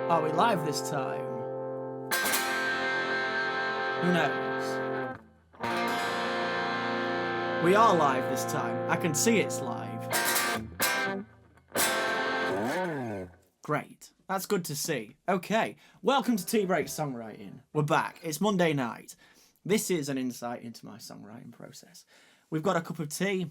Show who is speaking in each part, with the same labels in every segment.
Speaker 1: Are we live this time? Who knows? We are live this time. I can see it's live. Great. That's good to see. Okay. Welcome to Tea Break Songwriting. We're back. It's Monday night. This is an insight into my songwriting process. We've got a cup of tea.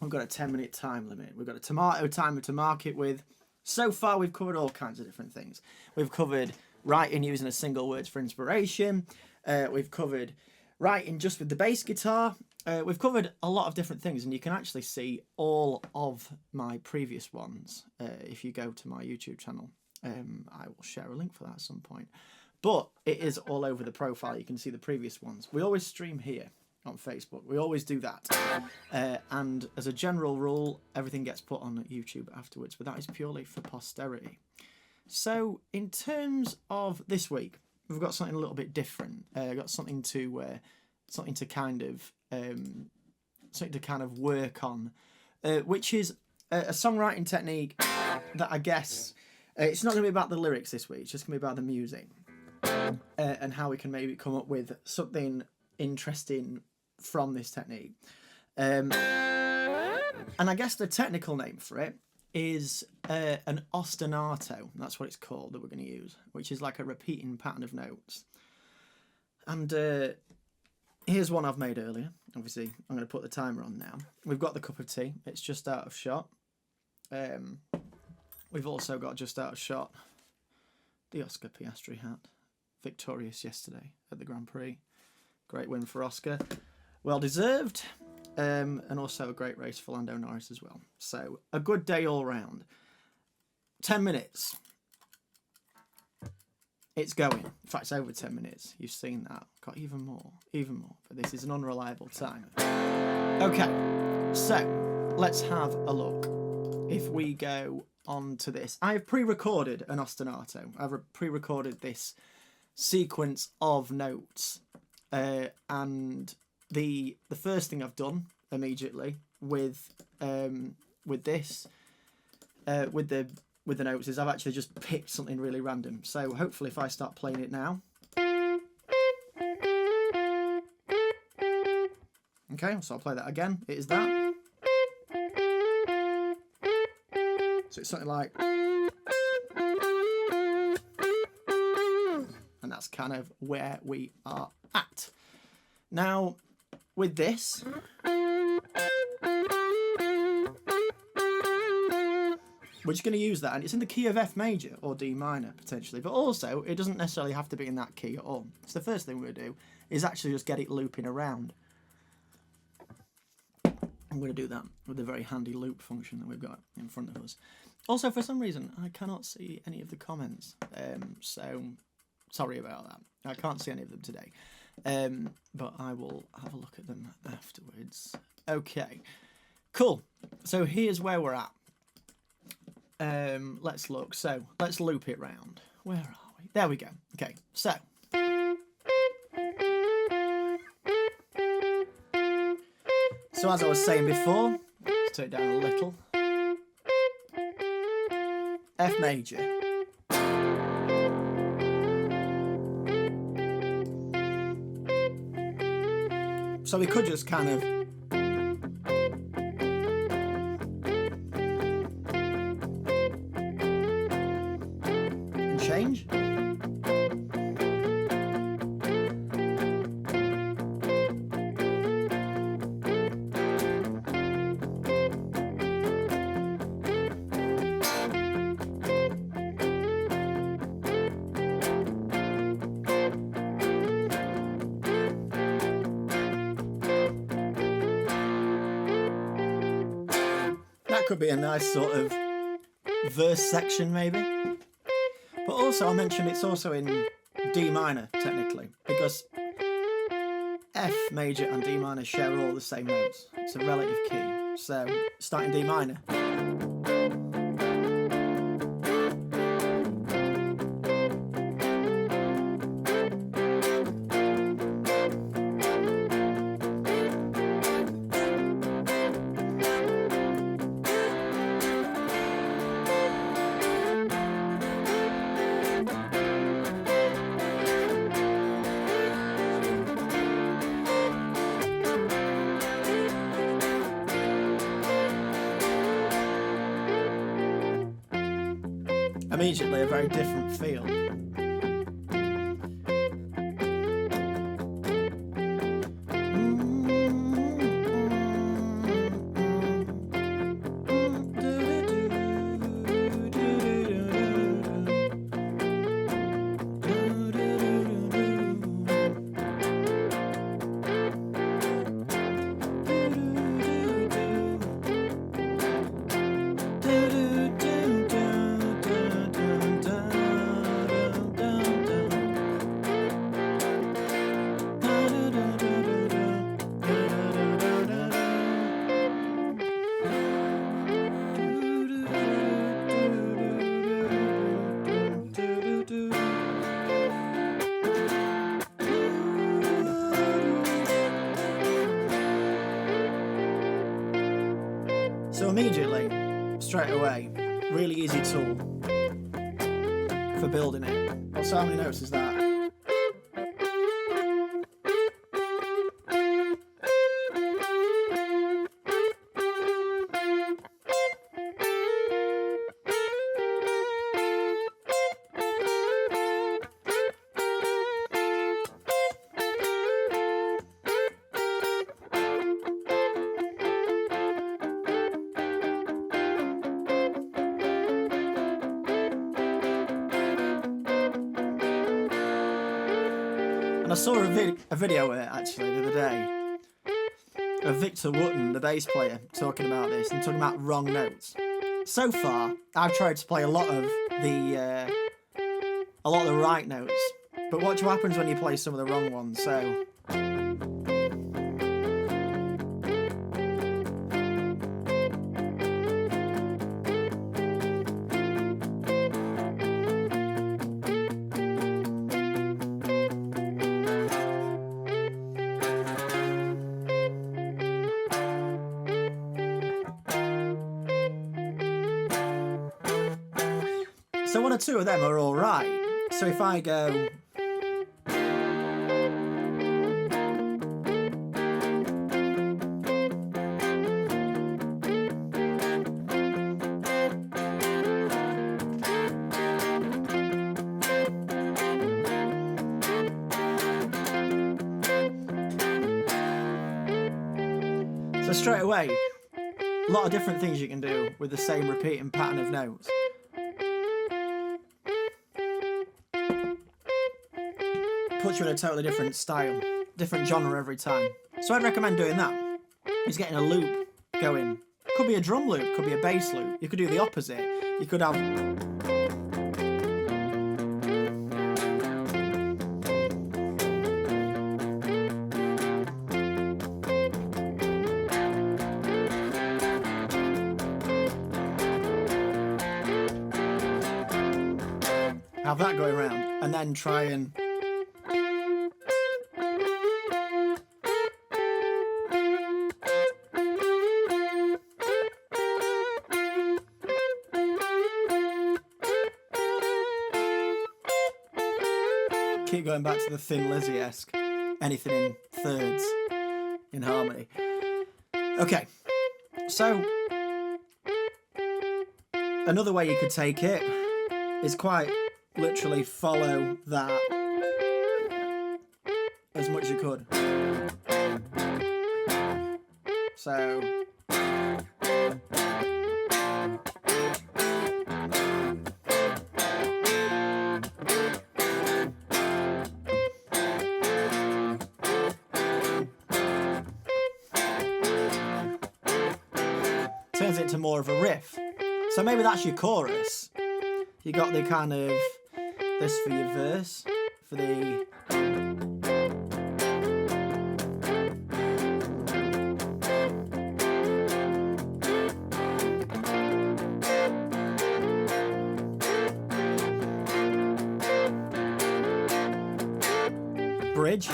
Speaker 1: We've got a 10-minute time limit. We've got a tomato timer to mark it with. So far, we've covered all kinds of different things. We've covered writing using a single words for inspiration. We've covered writing just with the bass guitar. We've covered a lot of different things, and you can actually see all of my previous ones if you go to my YouTube channel. I will share a link for that at some point. But it is all over the profile. You can see the previous ones. We always stream here on Facebook. We always do that. And as a general rule, everything gets put on YouTube afterwards, but that is purely for posterity. So in terms of this week, we've got something a little bit different. Got something to kind of work on, which is a songwriting technique that I guess it's not going to be about the lyrics this week. It's just going to be about the music and how we can maybe come up with something interesting from this technique. And I guess the technical name for it is an ostinato. That's what it's called that we're going to use, which is like a repeating pattern of notes. And here's one I've made earlier. Obviously, I'm going to put the timer on now. We've got the cup of tea. It's just out of shot. We've also got just out of shot the Oscar Piastri hat. Victorious yesterday at the Grand Prix. Great win for Oscar. Well deserved. And also a great race for Lando Norris as well. So a good day all round. 10 minutes. It's going. In fact, it's over 10 minutes. You've seen that. Got even more. But this is an unreliable timer. Okay, so let's have a look. If we go on to this. I have pre-recorded an ostinato. I've pre-recorded this sequence of notes. And the first thing I've done immediately with the notes is I've actually just picked something really random. So hopefully if I start playing it now. Okay, so I'll play that again. It is that. So it's something like, and that's kind of where we are at. Now, with this, we're just going to use that, and it's in the key of F major or D minor potentially, but also it doesn't necessarily have to be in that key at all. So the first thing we're going to do is actually just get it looping around. I'm going to do that with the very handy loop function that we've got in front of us. Also, for some reason, I cannot see any of the comments, so sorry about that. I can't see any of them today. But I will have a look at them afterwards. Okay, cool. So here's where we're at. Let's look. So let's loop it round. Where are we? There we go. Okay, so. So as I was saying before, let's take it down a little. F major. So we could just kind of and change. Could be a nice sort of verse section maybe, but also I mentioned it's also in D minor technically because F major and D minor share all the same notes. It's a relative key, so starting D minor. immediately a very different feel. So immediately, straight away, really easy tool for building it. So how many notes is that? And I saw a video of it actually the other day of Victor Wooten, the bass player, talking about this and talking about wrong notes. So far, I've tried to play a lot of the right notes, but watch what happens when you play some of the wrong ones. So. So one or two of them are all right. So if I go... So straight away, a lot of different things you can do with the same repeating pattern of notes. Puts you in a totally different style, different genre every time. So I'd recommend doing that. Is getting a loop going. Could be a drum loop, could be a bass loop. You could do the opposite. You could have... have that going around, and then try and... keep going back to the Thin Lizzy-esque, anything in thirds in harmony. Okay, so another way you could take it is quite literally follow that as much as you could. So turns it to more of a riff. So maybe that's your chorus. You got the kind of this for your verse, for the... bridge.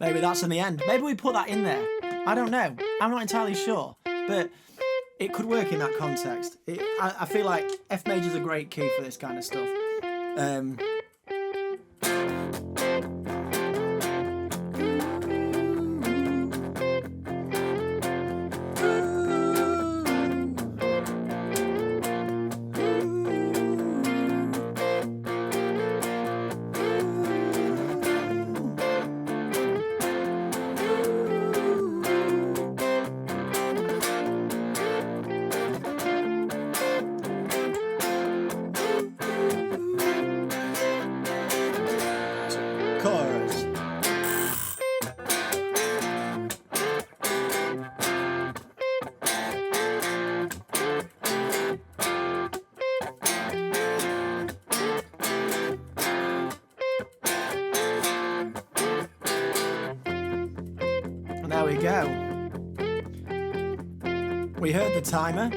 Speaker 1: Maybe that's in the end. Maybe we put that in there. I don't know. I'm not entirely sure. But it could work in that context. I feel like F major's a great key for this kind of stuff. Chorus. And there we go. We heard the timer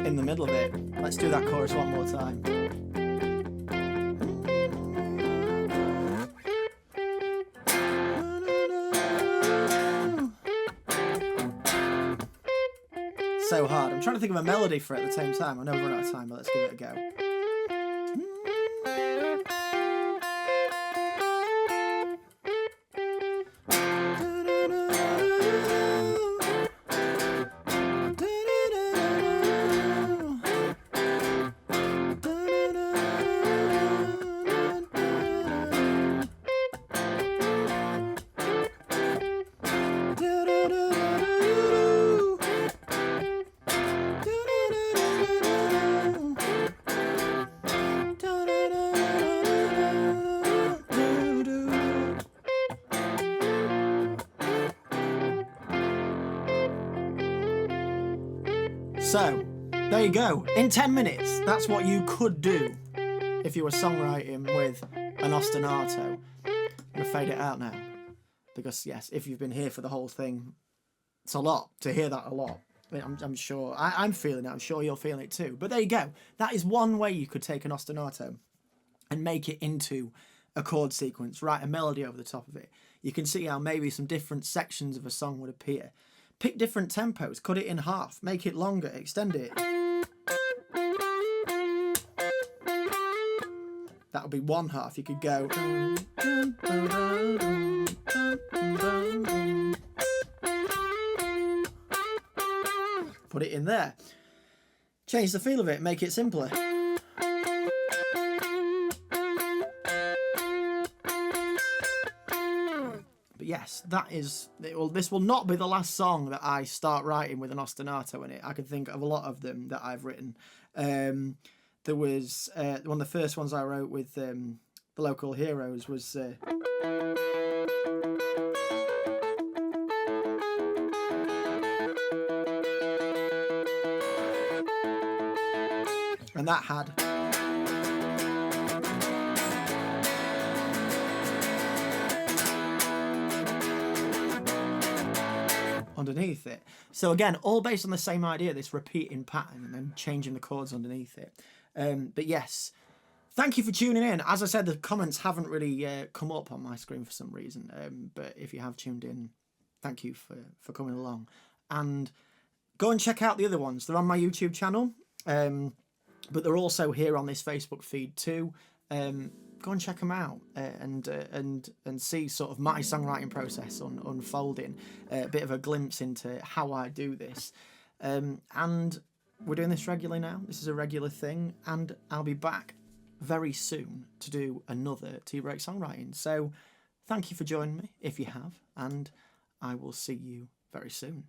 Speaker 1: in the middle of it. Let's do that chorus one more time. So hard. I'm trying to think of a melody for it at the same time. I know we've run out of time, but let's give it a go. So, there you go. In 10 minutes, that's what you could do if you were songwriting with an ostinato. I'm going to fade it out now. Because, yes, if you've been here for the whole thing, it's a lot to hear that a lot. I'm sure. I'm feeling it. I'm sure you're feeling it too. But there you go. That is one way you could take an ostinato and make it into a chord sequence, write a melody over the top of it. You can see how maybe some different sections of a song would appear. Pick different tempos, cut it in half, make it longer, extend it. That would be one half. You could go. Put it in there. Change the feel of it, make it simpler. Yes, that is. This will not be the last song that I start writing with an ostinato in it. I can think of a lot of them that I've written. There was one of the first ones I wrote with the Local Heroes was. And that had. Underneath it. So again, all based on the same idea, this repeating pattern and then changing the chords underneath it. But yes, thank you for tuning in. As I said, the comments haven't really come up on my screen for some reason. But if you have tuned in, thank you for coming along. And go and check out the other ones. They're on my YouTube channel. But they're also here on this Facebook feed too. Go and check them out and see sort of my songwriting process unfolding, a bit of a glimpse into how I do this. And we're doing this regularly now. This is a regular thing, and I'll be back very soon to do another Tea Break songwriting. So thank you for joining me, if you have, and I will see you very soon.